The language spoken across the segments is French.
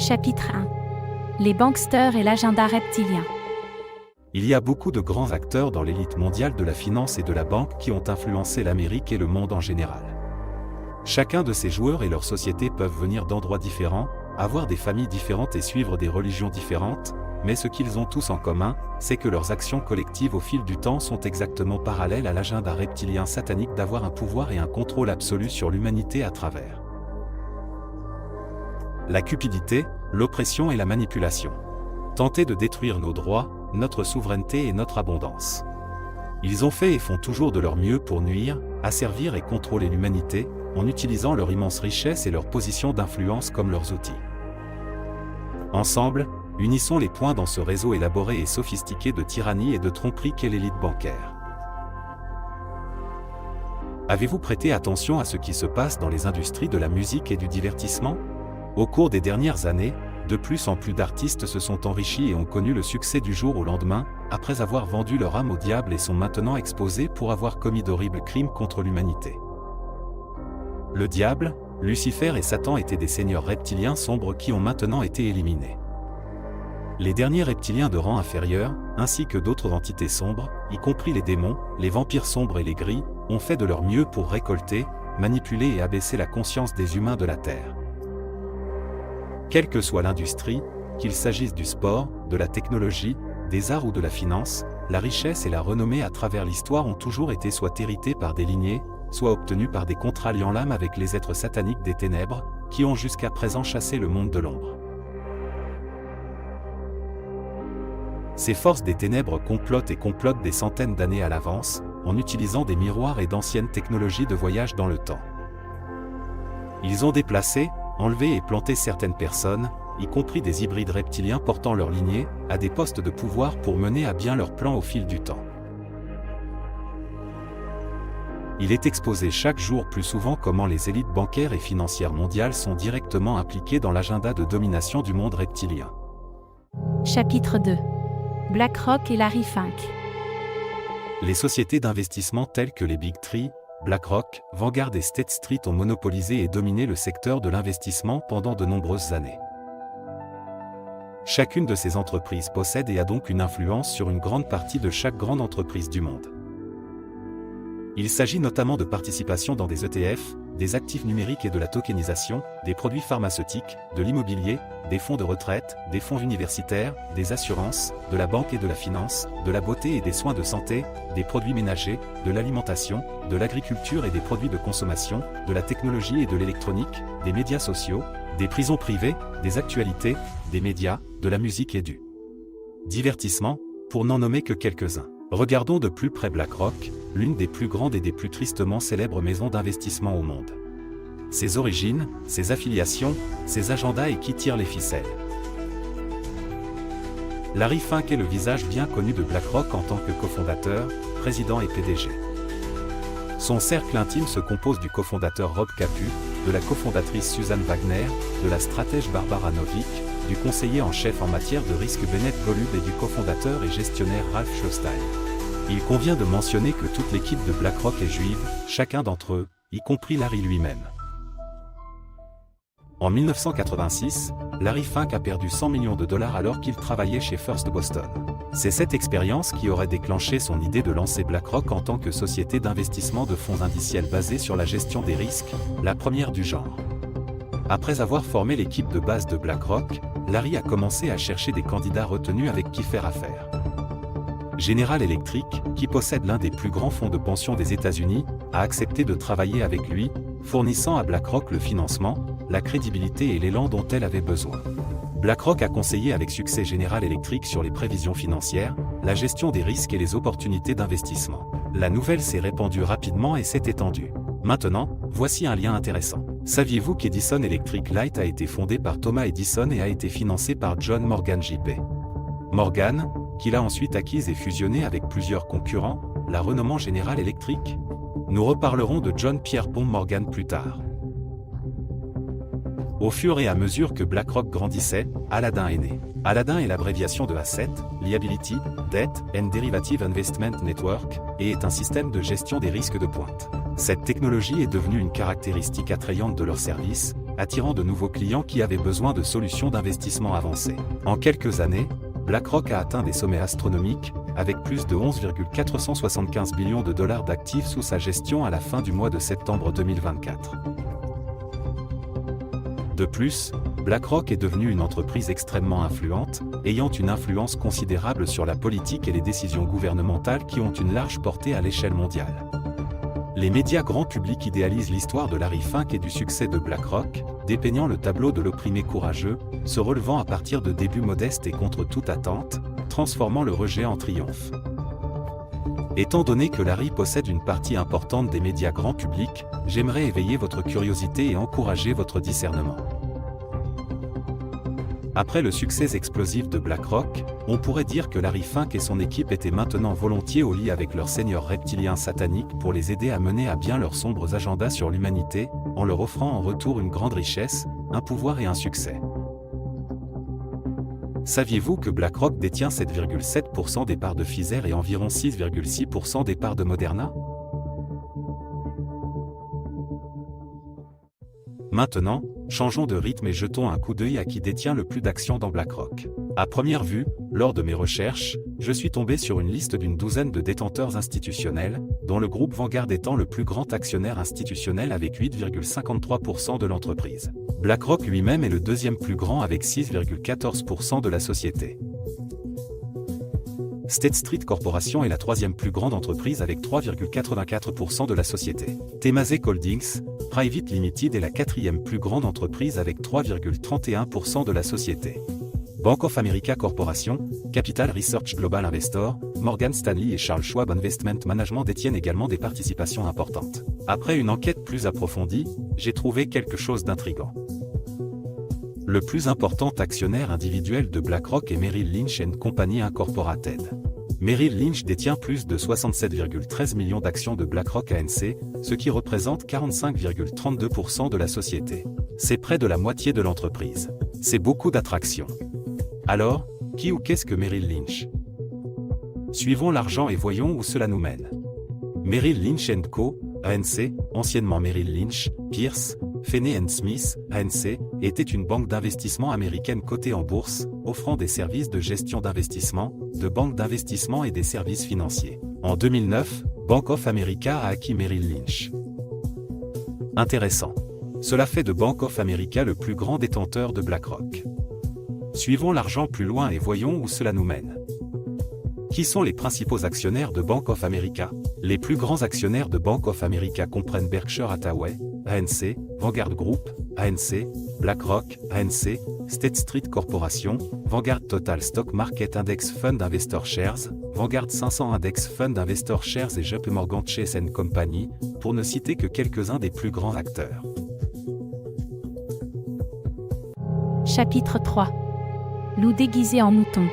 Chapitre 1. Les banksters et l'agenda reptilien. Il y a beaucoup de grands acteurs dans l'élite mondiale de la finance et de la banque qui ont influencé l'Amérique et le monde en général. Chacun de ces joueurs et leurs sociétés peuvent venir d'endroits différents, avoir des familles différentes et suivre des religions différentes, mais ce qu'ils ont tous en commun, c'est que leurs actions collectives au fil du temps sont exactement parallèles à l'agenda reptilien satanique d'avoir un pouvoir et un contrôle absolu sur l'humanité à travers la cupidité, l'oppression et la manipulation. Tenter de détruire nos droits, notre souveraineté et notre abondance. Ils ont fait et font toujours de leur mieux pour nuire, asservir et contrôler l'humanité, en utilisant leur immense richesse et leur position d'influence comme leurs outils. Ensemble, unissons les points dans ce réseau élaboré et sophistiqué de tyrannie et de tromperie qu'est l'élite bancaire. Avez-vous prêté attention à ce qui se passe dans les industries de la musique et du divertissement ? Au cours des dernières années, de plus en plus d'artistes se sont enrichis et ont connu le succès du jour au lendemain, après avoir vendu leur âme au diable et sont maintenant exposés pour avoir commis d'horribles crimes contre l'humanité. Le diable, Lucifer et Satan étaient des seigneurs reptiliens sombres qui ont maintenant été éliminés. Les derniers reptiliens de rang inférieur, ainsi que d'autres entités sombres, y compris les démons, les vampires sombres et les gris, ont fait de leur mieux pour récolter, manipuler et abaisser la conscience des humains de la Terre. Quelle que soit l'industrie, qu'il s'agisse du sport, de la technologie, des arts ou de la finance, la richesse et la renommée à travers l'histoire ont toujours été soit héritées par des lignées, soit obtenues par des contrats liant l'âme avec les êtres sataniques des ténèbres, qui ont jusqu'à présent chassé le monde de l'ombre. Ces forces des ténèbres complotent des centaines d'années à l'avance, en utilisant des miroirs et d'anciennes technologies de voyage dans le temps. Ils ont déplacé, enlevé et planté certaines personnes, y compris des hybrides reptiliens portant leur lignée, à des postes de pouvoir pour mener à bien leurs plans au fil du temps. Il est exposé chaque jour plus souvent comment les élites bancaires et financières mondiales sont directement impliquées dans l'agenda de domination du monde reptilien. Chapitre 2. BlackRock et Larry Fink. Les sociétés d'investissement telles que les Big Three, BlackRock, Vanguard et State Street ont monopolisé et dominé le secteur de l'investissement pendant de nombreuses années. Chacune de ces entreprises possède et a donc une influence sur une grande partie de chaque grande entreprise du monde. Il s'agit notamment de participation dans des ETF, des actifs numériques et de la tokenisation, des produits pharmaceutiques, de l'immobilier, des fonds de retraite, des fonds universitaires, des assurances, de la banque et de la finance, de la beauté et des soins de santé, des produits ménagers, de l'alimentation, de l'agriculture et des produits de consommation, de la technologie et de l'électronique, des médias sociaux, des prisons privées, des actualités, des médias, de la musique et du divertissement, pour n'en nommer que quelques-uns. Regardons de plus près BlackRock, l'une des plus grandes et des plus tristement célèbres maisons d'investissement au monde. Ses origines, ses affiliations, ses agendas et qui tire les ficelles. Larry Fink est le visage bien connu de BlackRock en tant que cofondateur, président et PDG. Son cercle intime se compose du cofondateur Rob Kaput, de la cofondatrice Suzanne Wagner, de la stratège Barbara Novick, du conseiller en chef en matière de risque Bennett Golub et du cofondateur et gestionnaire Ralph Schlossstein. Il convient de mentionner que toute l'équipe de BlackRock est juive, chacun d'entre eux, y compris Larry lui-même. En 1986, Larry Fink a perdu 100 millions de dollars alors qu'il travaillait chez First Boston. C'est cette expérience qui aurait déclenché son idée de lancer BlackRock en tant que société d'investissement de fonds indiciels basée sur la gestion des risques, la première du genre. Après avoir formé l'équipe de base de BlackRock, Larry a commencé à chercher des candidats retenus avec qui faire affaire. General Electric, qui possède l'un des plus grands fonds de pension des États-Unis, a accepté de travailler avec lui, fournissant à BlackRock le financement, la crédibilité et l'élan dont elle avait besoin. BlackRock a conseillé avec succès General Electric sur les prévisions financières, la gestion des risques et les opportunités d'investissement. La nouvelle s'est répandue rapidement et s'est étendue. Maintenant, voici un lien intéressant. Saviez-vous qu'Edison Electric Light a été fondé par Thomas Edison et a été financé par John Morgan JP Morgan, qu'il a ensuite acquise et fusionné avec plusieurs concurrents, la renommant General Electric? Nous reparlerons de John Pierpont Morgan plus tard. Au fur et à mesure que BlackRock grandissait, Aladdin est né. Aladdin est l'abréviation de Asset, Liability, Debt and Derivative Investment Network, et est un système de gestion des risques de pointe. Cette technologie est devenue une caractéristique attrayante de leur service, attirant de nouveaux clients qui avaient besoin de solutions d'investissement avancées. En quelques années, BlackRock a atteint des sommets astronomiques, avec plus de 11,475 billions de dollars d'actifs sous sa gestion à la fin du mois de septembre 2024. De plus, BlackRock est devenue une entreprise extrêmement influente, ayant une influence considérable sur la politique et les décisions gouvernementales qui ont une large portée à l'échelle mondiale. Les médias grand public idéalisent l'histoire de Larry Fink et du succès de BlackRock, dépeignant le tableau de l'opprimé courageux, se relevant à partir de débuts modestes et contre toute attente, transformant le rejet en triomphe. Étant donné que Larry possède une partie importante des médias grand public, j'aimerais éveiller votre curiosité et encourager votre discernement. Après le succès explosif de BlackRock, on pourrait dire que Larry Fink et son équipe étaient maintenant volontiers au lit avec leurs seigneurs reptiliens sataniques pour les aider à mener à bien leurs sombres agendas sur l'humanité, en leur offrant en retour une grande richesse, un pouvoir et un succès. Saviez-vous que BlackRock détient 7,7% des parts de Pfizer et environ 6,6% des parts de Moderna? Maintenant, changeons de rythme et jetons un coup d'œil à qui détient le plus d'actions dans BlackRock. À première vue, lors de mes recherches, je suis tombé sur une liste d'une douzaine de détenteurs institutionnels, dont le groupe Vanguard étant le plus grand actionnaire institutionnel avec 8,53% de l'entreprise. BlackRock lui-même est le deuxième plus grand avec 6,14% de la société. State Street Corporation est la troisième plus grande entreprise avec 3,84% de la société. Temasek Holdings Private Limited est la quatrième plus grande entreprise avec 3,31% de la société. Bank of America Corporation, Capital Research Global Investor, Morgan Stanley et Charles Schwab Investment Management détiennent également des participations importantes. Après une enquête plus approfondie, j'ai trouvé quelque chose d'intriguant. Le plus important actionnaire individuel de BlackRock est Merrill Lynch Company Incorporated. Merrill Lynch détient plus de 67,13 millions d'actions de BlackRock ANC, ce qui représente 45,32% de la société. C'est près de la moitié de l'entreprise. C'est beaucoup d'attractions. Alors, qui ou qu'est-ce que Merrill Lynch? Suivons l'argent et voyons où cela nous mène. Merrill Lynch & Co., ANC, anciennement Merrill Lynch, Pierce, Feney & Smith, ANC, était une banque d'investissement américaine cotée en bourse, offrant des services de gestion d'investissement, de banque d'investissement et des services financiers. En 2009, Bank of America a acquis Merrill Lynch. Intéressant. Cela fait de Bank of America le plus grand détenteur de BlackRock. Suivons l'argent plus loin et voyons où cela nous mène. Qui sont les principaux actionnaires de Bank of America? Les plus grands actionnaires de Bank of America comprennent Berkshire Hathaway, ANC, Vanguard Group, ANC, BlackRock, ANC, State Street Corporation, Vanguard Total Stock Market Index Fund Investor Shares, Vanguard 500 Index Fund Investor Shares et JP Morgan Chase & Company, pour ne citer que quelques-uns des plus grands acteurs. Chapitre 3. Loup déguisé en mouton.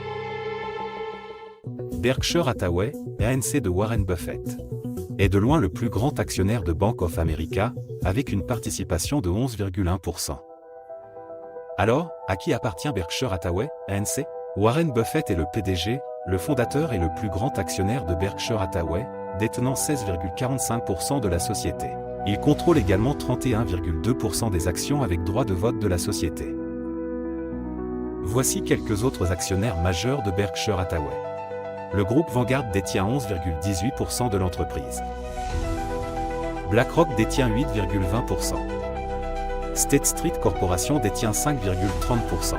Berkshire Hathaway, ANC de Warren Buffett, est de loin le plus grand actionnaire de Bank of America, avec une participation de 11,1%. Alors, à qui appartient Berkshire Hathaway, ANC? Warren Buffett est le PDG, le fondateur et le plus grand actionnaire de Berkshire Hathaway, détenant 16,45% de la société. Il contrôle également 31,2% des actions avec droit de vote de la société. Voici quelques autres actionnaires majeurs de Berkshire Hathaway. Le groupe Vanguard détient 11,18% de l'entreprise. BlackRock détient 8,20%. State Street Corporation détient 5,30%.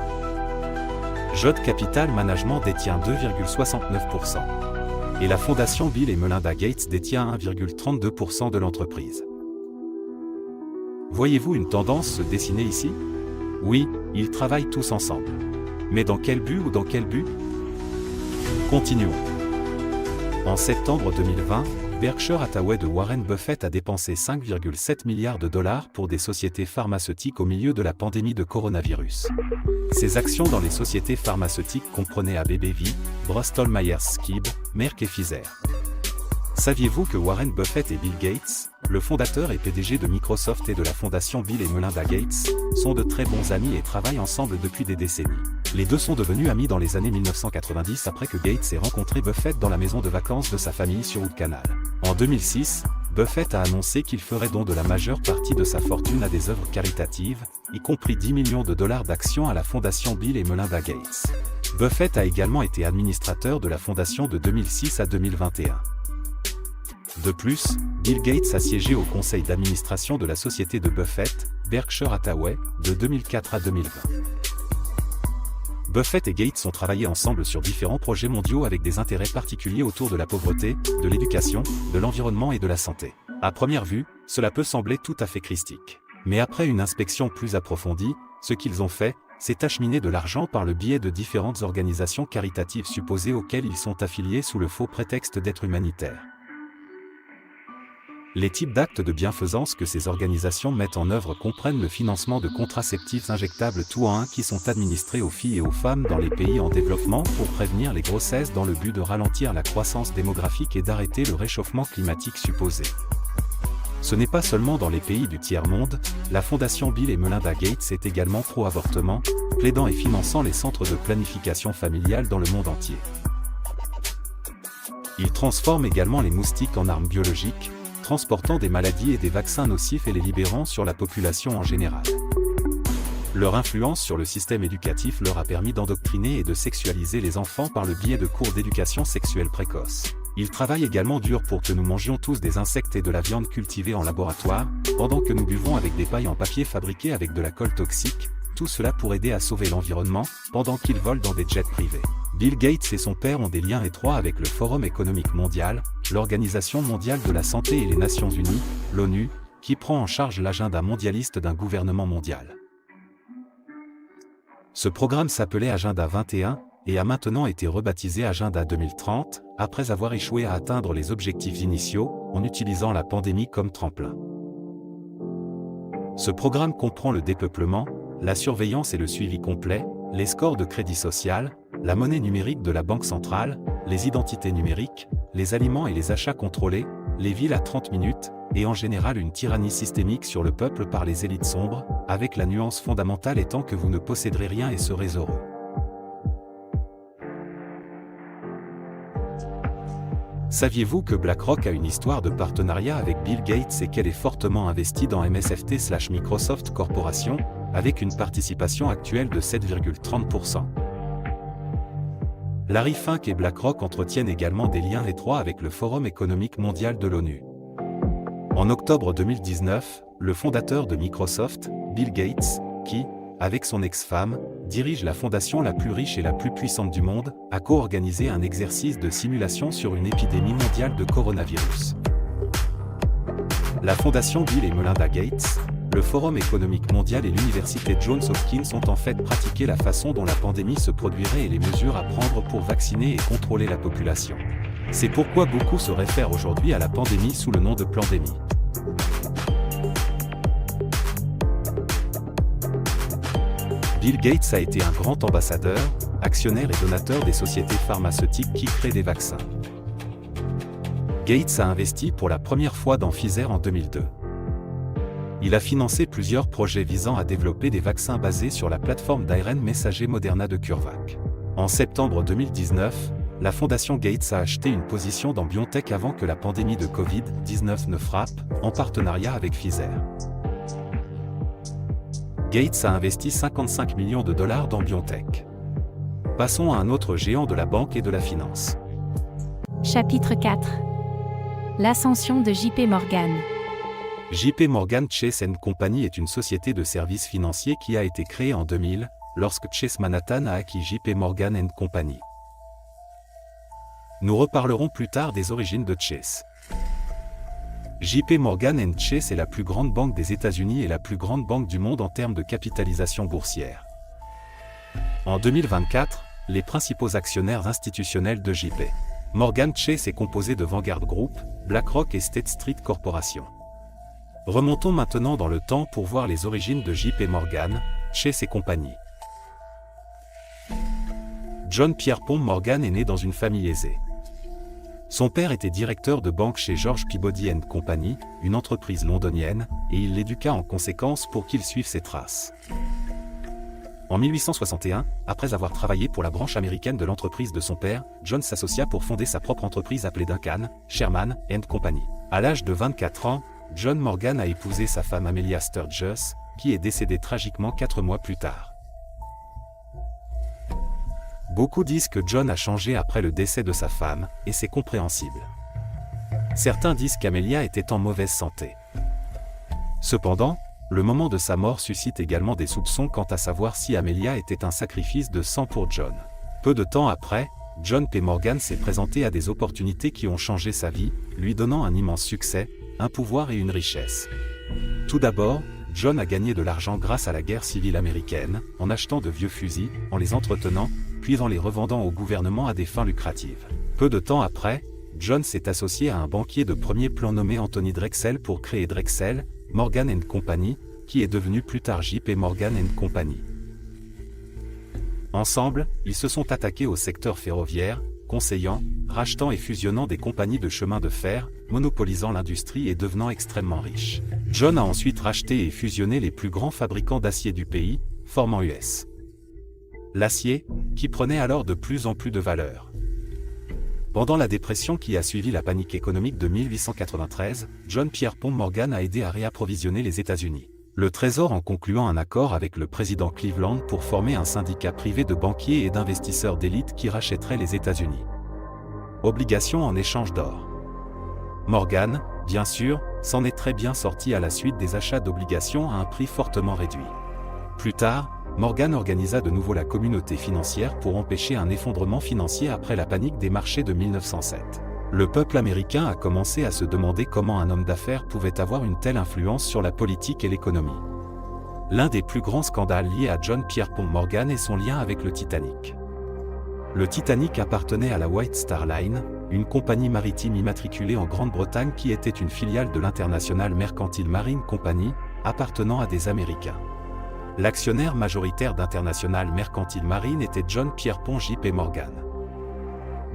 Jod Capital Management détient 2,69%. Et la fondation Bill et Melinda Gates détient 1,32% de l'entreprise. Voyez-vous une tendance se dessiner ici? Oui, ils travaillent tous ensemble. Mais dans quel but ou dans quel but? Continuons. En septembre 2020, Berkshire Hathaway de Warren Buffett a dépensé 5,7 milliards de dollars pour des sociétés pharmaceutiques au milieu de la pandémie de coronavirus. Ses actions dans les sociétés pharmaceutiques comprenaient AbbVie, Bristol Myers Squibb, Merck et Pfizer. Saviez-vous que Warren Buffett et Bill Gates, le fondateur et PDG de Microsoft et de la fondation Bill et Melinda Gates, sont de très bons amis et travaillent ensemble depuis des décennies. Les deux sont devenus amis dans les années 1990 après que Gates ait rencontré Buffett dans la maison de vacances de sa famille sur Wood Canal. En 2006, Buffett a annoncé qu'il ferait don de la majeure partie de sa fortune à des œuvres caritatives, y compris 10 millions de dollars d'actions à la fondation Bill et Melinda Gates. Buffett a également été administrateur de la fondation de 2006 à 2021. De plus, Bill Gates a siégé au conseil d'administration de la société de Buffett, Berkshire Hathaway, de 2004 à 2020. Buffett et Gates ont travaillé ensemble sur différents projets mondiaux avec des intérêts particuliers autour de la pauvreté, de l'éducation, de l'environnement et de la santé. À première vue, cela peut sembler tout à fait christique. Mais après une inspection plus approfondie, ce qu'ils ont fait, c'est acheminer de l'argent par le biais de différentes organisations caritatives supposées auxquelles ils sont affiliés sous le faux prétexte d'être humanitaires. Les types d'actes de bienfaisance que ces organisations mettent en œuvre comprennent le financement de contraceptifs injectables tout en un qui sont administrés aux filles et aux femmes dans les pays en développement pour prévenir les grossesses dans le but de ralentir la croissance démographique et d'arrêter le réchauffement climatique supposé. Ce n'est pas seulement dans les pays du tiers-monde, la fondation Bill et Melinda Gates est également pro-avortement, plaidant et finançant les centres de planification familiale dans le monde entier. Ils transforment également les moustiques en armes biologiques, transportant des maladies et des vaccins nocifs et les libérant sur la population en général. Leur influence sur le système éducatif leur a permis d'endoctriner et de sexualiser les enfants par le biais de cours d'éducation sexuelle précoce. Ils travaillent également dur pour que nous mangions tous des insectes et de la viande cultivée en laboratoire, pendant que nous buvons avec des pailles en papier fabriquées avec de la colle toxique, tout cela pour aider à sauver l'environnement, pendant qu'ils volent dans des jets privés. Bill Gates et son père ont des liens étroits avec le Forum économique mondial, l'Organisation mondiale de la santé et les Nations unies, l'ONU, qui prend en charge l'agenda mondialiste d'un gouvernement mondial. Ce programme s'appelait Agenda 21, et a maintenant été rebaptisé Agenda 2030, après avoir échoué à atteindre les objectifs initiaux, en utilisant la pandémie comme tremplin. Ce programme comprend le dépeuplement, la surveillance et le suivi complet, les scores de crédit social, la monnaie numérique de la Banque centrale, les identités numériques, les aliments et les achats contrôlés, les villes à 30 minutes, et en général une tyrannie systémique sur le peuple par les élites sombres, avec la nuance fondamentale étant que vous ne posséderez rien et serez heureux. Saviez-vous que BlackRock a une histoire de partenariat avec Bill Gates et qu'elle est fortement investie dans MSFT/Microsoft Corporation, avec une participation actuelle de 7,30%. Larry Fink et BlackRock entretiennent également des liens étroits avec le Forum économique mondial de l'ONU. En octobre 2019, le fondateur de Microsoft, Bill Gates, qui, avec son ex-femme, dirige la fondation la plus riche et la plus puissante du monde, a co-organisé un exercice de simulation sur une épidémie mondiale de coronavirus. La fondation Bill et Melinda Gates, le Forum économique mondial et l'université Johns Hopkins ont en fait pratiqué la façon dont la pandémie se produirait et les mesures à prendre pour vacciner et contrôler la population. C'est pourquoi beaucoup se réfèrent aujourd'hui à la pandémie sous le nom de plandémie. Bill Gates a été un grand ambassadeur, actionnaire et donateur des sociétés pharmaceutiques qui créent des vaccins. Gates a investi pour la première fois dans Pfizer en 2002. Il a financé plusieurs projets visant à développer des vaccins basés sur la plateforme d'ARN messager Moderna de CureVac. En septembre 2019, la fondation Gates a acheté une position dans BioNTech avant que la pandémie de Covid-19 ne frappe, en partenariat avec Pfizer. Gates a investi 55 millions de dollars dans BioNTech. Passons à un autre géant de la banque et de la finance. Chapitre 4. L'ascension de JP Morgan. JP Morgan Chase & Company est une société de services financiers qui a été créée en 2000, lorsque Chase Manhattan a acquis JP Morgan & Company. Nous reparlerons plus tard des origines de Chase. JP Morgan & Chase est la plus grande banque des États-Unis et la plus grande banque du monde en termes de capitalisation boursière. En 2024, les principaux actionnaires institutionnels de JP Morgan Chase est composé de Vanguard Group, BlackRock et State Street Corporation. Remontons maintenant dans le temps pour voir les origines de JP Morgan, Chase & Company. John Pierpont Morgan est né dans une famille aisée. Son père était directeur de banque chez George Peabody & Company, une entreprise londonienne, et il l'éduqua en conséquence pour qu'il suive ses traces. En 1861, après avoir travaillé pour la branche américaine de l'entreprise de son père, John s'associa pour fonder sa propre entreprise appelée Duncan, Sherman & Company. À l'âge de 24 ans, John Morgan a épousé sa femme Amelia Sturgis, qui est décédée tragiquement 4 mois plus tard. Beaucoup disent que John a changé après le décès de sa femme, et c'est compréhensible. Certains disent qu'Amelia était en mauvaise santé. Cependant, le moment de sa mort suscite également des soupçons quant à savoir si Amelia était un sacrifice de sang pour John. Peu de temps après, John P. Morgan s'est présenté à des opportunités qui ont changé sa vie, lui donnant un immense succès, un pouvoir et une richesse. Tout d'abord, John a gagné de l'argent grâce à la guerre civile américaine, en achetant de vieux fusils, en les entretenant, puis en les revendant au gouvernement à des fins lucratives. Peu de temps après, John s'est associé à un banquier de premier plan nommé Anthony Drexel pour créer Drexel, Morgan & Company, qui est devenu plus tard JP Morgan & Company. Ensemble, ils se sont attaqués au secteur ferroviaire, conseillant, rachetant et fusionnant des compagnies de chemin de fer, monopolisant l'industrie et devenant extrêmement riches. John a ensuite racheté et fusionné les plus grands fabricants d'acier du pays, formant US. L'acier, qui prenait alors de plus en plus de valeur. Pendant la dépression qui a suivi la panique économique de 1893, John Pierpont Morgan a aidé à réapprovisionner les États-Unis. Le Trésor en concluant un accord avec le président Cleveland pour former un syndicat privé de banquiers et d'investisseurs d'élite qui rachèterait les États-Unis. Obligations en échange d'or. Morgan, bien sûr, s'en est très bien sorti à la suite des achats d'obligations à un prix fortement réduit. Plus tard, Morgan organisa de nouveau la communauté financière pour empêcher un effondrement financier après la panique des marchés de 1907. Le peuple américain a commencé à se demander comment un homme d'affaires pouvait avoir une telle influence sur la politique et l'économie. L'un des plus grands scandales liés à John Pierpont Morgan est son lien avec le Titanic. Le Titanic appartenait à la White Star Line, une compagnie maritime immatriculée en Grande-Bretagne qui était une filiale de l'International Mercantile Marine Company, appartenant à des Américains. L'actionnaire majoritaire d'International Mercantile Marine était John Pierpont J.P. Morgan.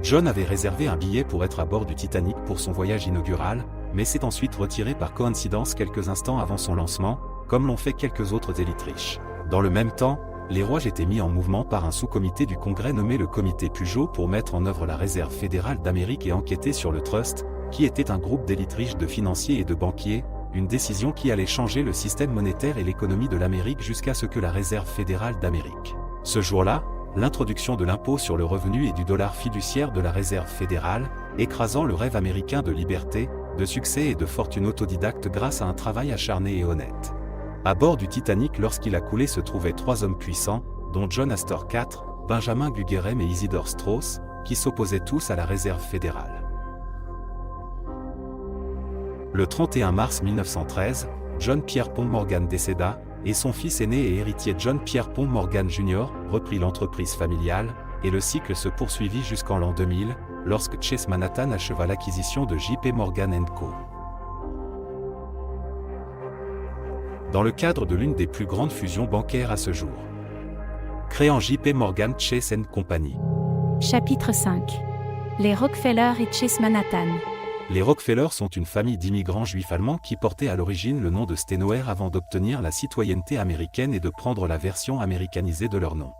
John avait réservé un billet pour être à bord du Titanic pour son voyage inaugural, mais s'est ensuite retiré par coïncidence quelques instants avant son lancement, comme l'ont fait quelques autres élites riches. Dans le même temps, les rouages étaient mis en mouvement par un sous-comité du Congrès nommé le Comité Peugeot pour mettre en œuvre la Réserve fédérale d'Amérique et enquêter sur le Trust, qui était un groupe d'élites riches de financiers et de banquiers, une décision qui allait changer le système monétaire et l'économie de l'Amérique jusqu'à ce que la Réserve fédérale d'Amérique. Ce jour-là, l'introduction de l'impôt sur le revenu et du dollar fiduciaire de la Réserve fédérale, écrasant le rêve américain de liberté, de succès et de fortune autodidacte grâce à un travail acharné et honnête. À bord du Titanic lorsqu'il a coulé se trouvaient 3 hommes puissants, dont John Astor IV, Benjamin Guggenheim et Isidore Strauss, qui s'opposaient tous à la Réserve fédérale. Le 31 mars 1913, John Pierpont Morgan décéda, et son fils aîné et héritier John Pierpont Morgan Jr. reprit l'entreprise familiale, et le cycle se poursuivit jusqu'en l'an 2000, lorsque Chase Manhattan acheva l'acquisition de J.P. Morgan & Co. Dans le cadre de l'une des plus grandes fusions bancaires à ce jour. Créant J.P. Morgan Chase & Company. Chapitre 5. Les Rockefeller et Chase Manhattan. Les Rockefeller sont une famille d'immigrants juifs allemands qui portaient à l'origine le nom de Steinauer avant d'obtenir la citoyenneté américaine et de prendre la version américanisée de leur nom.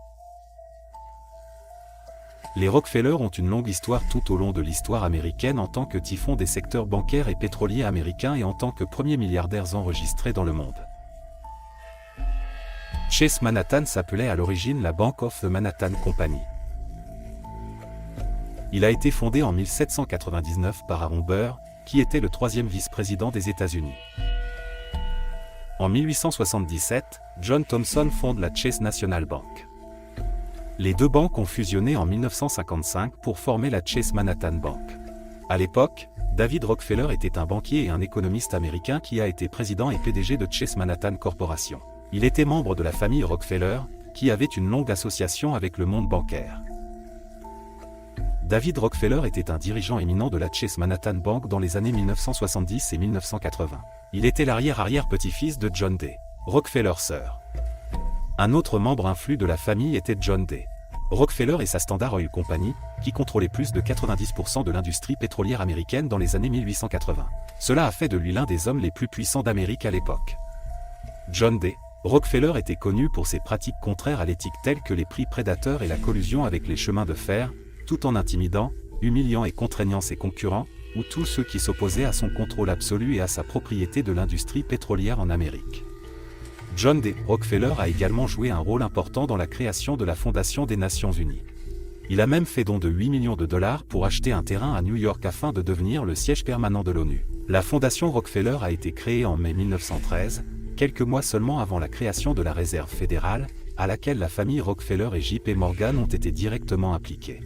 Les Rockefeller ont une longue histoire tout au long de l'histoire américaine en tant que typhon des secteurs bancaires et pétroliers américains et en tant que premiers milliardaires enregistrés dans le monde. Chase Manhattan s'appelait à l'origine la Bank of the Manhattan Company. Il a été fondé en 1799 par Aaron Burr, qui était le 3e vice-président des États-Unis. En 1877, John Thomson fonde la Chase National Bank. Les deux banques ont fusionné en 1955 pour former la Chase Manhattan Bank. À l'époque, David Rockefeller était un banquier et un économiste américain qui a été président et PDG de Chase Manhattan Corporation. Il était membre de la famille Rockefeller, qui avait une longue association avec le monde bancaire. David Rockefeller était un dirigeant éminent de la Chase Manhattan Bank dans les années 1970 et 1980. Il était l'arrière-arrière-petit-fils de John D. Rockefeller Sr. Un autre membre influent de la famille était John D. Rockefeller et sa Standard Oil Company, qui contrôlait plus de 90% de l'industrie pétrolière américaine dans les années 1880. Cela a fait de lui l'un des hommes les plus puissants d'Amérique à l'époque. John D. Rockefeller était connu pour ses pratiques contraires à l'éthique telles que les prix prédateurs et la collusion avec les chemins de fer, tout en intimidant, humiliant et contraignant ses concurrents, ou tous ceux qui s'opposaient à son contrôle absolu et à sa propriété de l'industrie pétrolière en Amérique. John D. Rockefeller a également joué un rôle important dans la création de la Fondation des Nations Unies. Il a même fait don de 8 millions de dollars pour acheter un terrain à New York afin de devenir le siège permanent de l'ONU. La Fondation Rockefeller a été créée en mai 1913, quelques mois seulement avant la création de la Réserve fédérale, à laquelle la famille Rockefeller et J.P. Morgan ont été directement impliqués.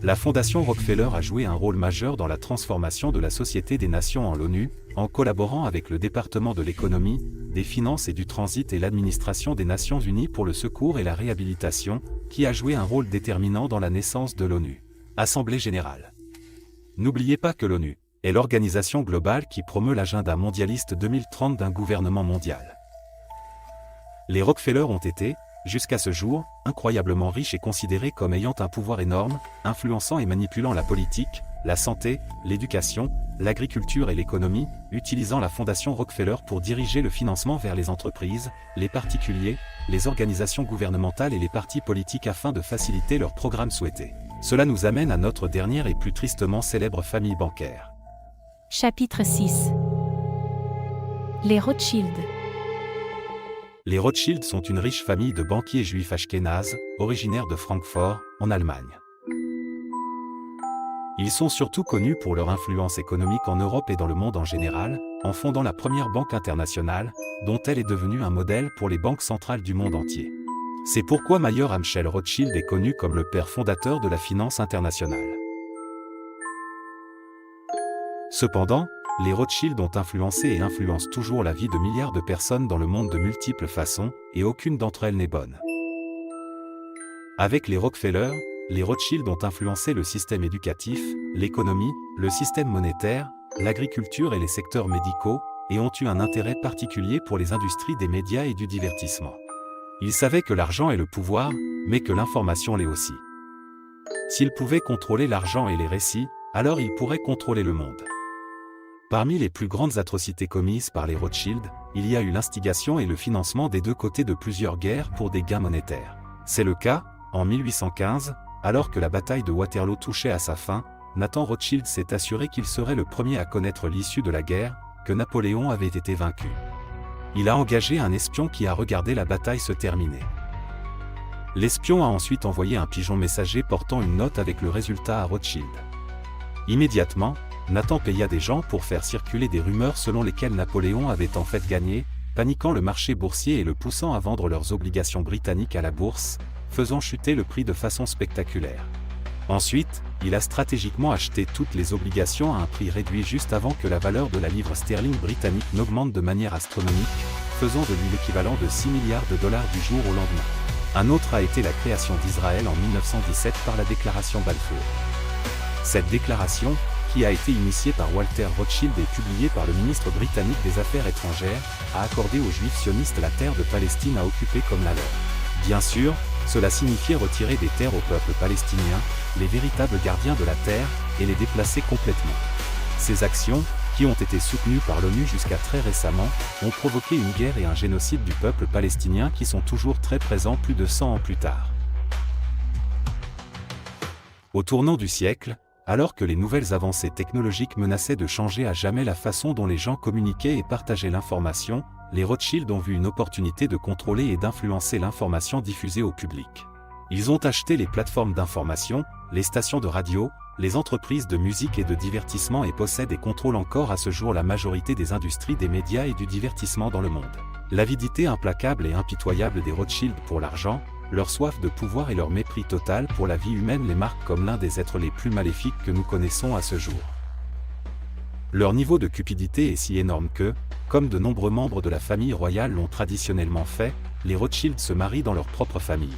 La Fondation Rockefeller a joué un rôle majeur dans la transformation de la Société des Nations en l'ONU, en collaborant avec le département de l'économie, des finances et du transit et l'administration des Nations Unies pour le secours et la réhabilitation, qui a joué un rôle déterminant dans la naissance de l'ONU. Assemblée générale. N'oubliez pas que l'ONU est l'organisation globale qui promeut l'agenda mondialiste 2030 d'un gouvernement mondial. Les Rockefeller ont été, jusqu'à ce jour, incroyablement riches et considérés comme ayant un pouvoir énorme, influençant et manipulant la politique, la santé, l'éducation, l'agriculture et l'économie, utilisant la Fondation Rockefeller pour diriger le financement vers les entreprises, les particuliers, les organisations gouvernementales et les partis politiques afin de faciliter leurs programmes souhaités. Cela nous amène à notre dernière et plus tristement célèbre famille bancaire. Chapitre 6. Les Rothschild. Les Rothschild sont une riche famille de banquiers juifs ashkénazes, originaires de Francfort, en Allemagne. Ils sont surtout connus pour leur influence économique en Europe et dans le monde en général, en fondant la première banque internationale, dont elle est devenue un modèle pour les banques centrales du monde entier. C'est pourquoi Mayer Amschel Rothschild est connu comme le père fondateur de la finance internationale. Cependant, les Rothschild ont influencé et influencent toujours la vie de milliards de personnes dans le monde de multiples façons, et aucune d'entre elles n'est bonne. Avec les Rockefeller, les Rothschild ont influencé le système éducatif, l'économie, le système monétaire, l'agriculture et les secteurs médicaux, et ont eu un intérêt particulier pour les industries des médias et du divertissement. Ils savaient que l'argent est le pouvoir, mais que l'information l'est aussi. S'ils pouvaient contrôler l'argent et les récits, alors ils pourraient contrôler le monde. Parmi les plus grandes atrocités commises par les Rothschild, il y a eu l'instigation et le financement des deux côtés de plusieurs guerres pour des gains monétaires. C'est le cas, en 1815, alors que la bataille de Waterloo touchait à sa fin, Nathan Rothschild s'est assuré qu'il serait le premier à connaître l'issue de la guerre, que Napoléon avait été vaincu. Il a engagé un espion qui a regardé la bataille se terminer. L'espion a ensuite envoyé un pigeon messager portant une note avec le résultat à Rothschild. Immédiatement, Nathan paya des gens pour faire circuler des rumeurs selon lesquelles Napoléon avait en fait gagné, paniquant le marché boursier et le poussant à vendre leurs obligations britanniques à la bourse, faisant chuter le prix de façon spectaculaire. Ensuite, il a stratégiquement acheté toutes les obligations à un prix réduit juste avant que la valeur de la livre sterling britannique n'augmente de manière astronomique, faisant de lui l'équivalent de 6 milliards de dollars du jour au lendemain. Un autre a été la création d'Israël en 1917 par la déclaration Balfour. Cette déclaration, qui a été initiée par Walter Rothschild et publiée par le ministre britannique des Affaires étrangères, a accordé aux Juifs sionistes la terre de Palestine à occuper comme la leur. Bien sûr, cela signifiait retirer des terres au peuple palestinien, les véritables gardiens de la terre, et les déplacer complètement. Ces actions, qui ont été soutenues par l'ONU jusqu'à très récemment, ont provoqué une guerre et un génocide du peuple palestinien qui sont toujours très présents plus de 100 ans plus tard. Au tournant du siècle, alors que les nouvelles avancées technologiques menaçaient de changer à jamais la façon dont les gens communiquaient et partageaient l'information, les Rothschild ont vu une opportunité de contrôler et d'influencer l'information diffusée au public. Ils ont acheté les plateformes d'information, les stations de radio, les entreprises de musique et de divertissement et possèdent et contrôlent encore à ce jour la majorité des industries des médias et du divertissement dans le monde. L'avidité implacable et impitoyable des Rothschild pour l'argent, leur soif de pouvoir et leur mépris total pour la vie humaine les marquent comme l'un des êtres les plus maléfiques que nous connaissons à ce jour. Leur niveau de cupidité est si énorme que, comme de nombreux membres de la famille royale l'ont traditionnellement fait, les Rothschild se marient dans leur propre famille.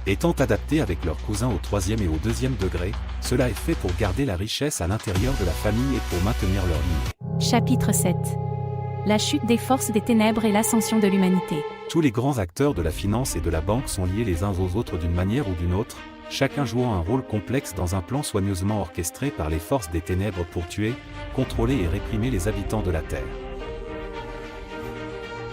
Étant adaptés avec leurs cousins au 3e et au 2e degré, cela est fait pour garder la richesse à l'intérieur de la famille et pour maintenir leur lignée. Chapitre 7. La chute des forces des ténèbres et l'ascension de l'humanité. Tous les grands acteurs de la finance et de la banque sont liés les uns aux autres d'une manière ou d'une autre, chacun jouant un rôle complexe dans un plan soigneusement orchestré par les forces des ténèbres pour tuer, contrôler et réprimer les habitants de la Terre.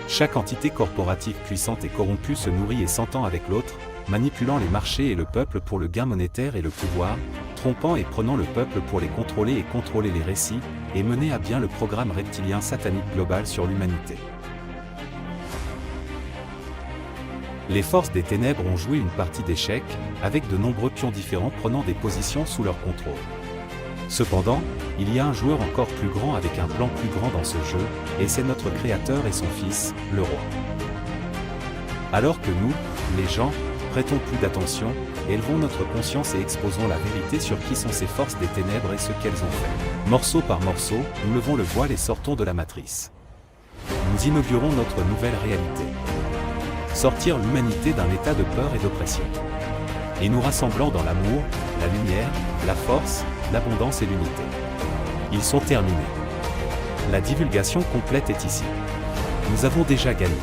Chaque entité corporative puissante et corrompue se nourrit et s'entend avec l'autre, manipulant les marchés et le peuple pour le gain monétaire et le pouvoir, trompant et prenant le peuple pour les contrôler et contrôler les récits, et mener à bien le programme reptilien satanique global sur l'humanité. Les forces des ténèbres ont joué une partie d'échecs, avec de nombreux pions différents prenant des positions sous leur contrôle. Cependant, il y a un joueur encore plus grand avec un plan plus grand dans ce jeu, et c'est notre Créateur et son Fils, le Roi. Alors que nous, les gens, prêtons plus d'attention, élevons notre conscience et exposons la vérité sur qui sont ces forces des ténèbres et ce qu'elles ont fait. Morceau par morceau, nous levons le voile et sortons de la matrice. Nous inaugurons notre nouvelle réalité. Sortir l'humanité d'un état de peur et d'oppression. Et nous rassemblant dans l'amour, la lumière, la force, l'abondance et l'unité. Ils sont terminés. La divulgation complète est ici. Nous avons déjà gagné.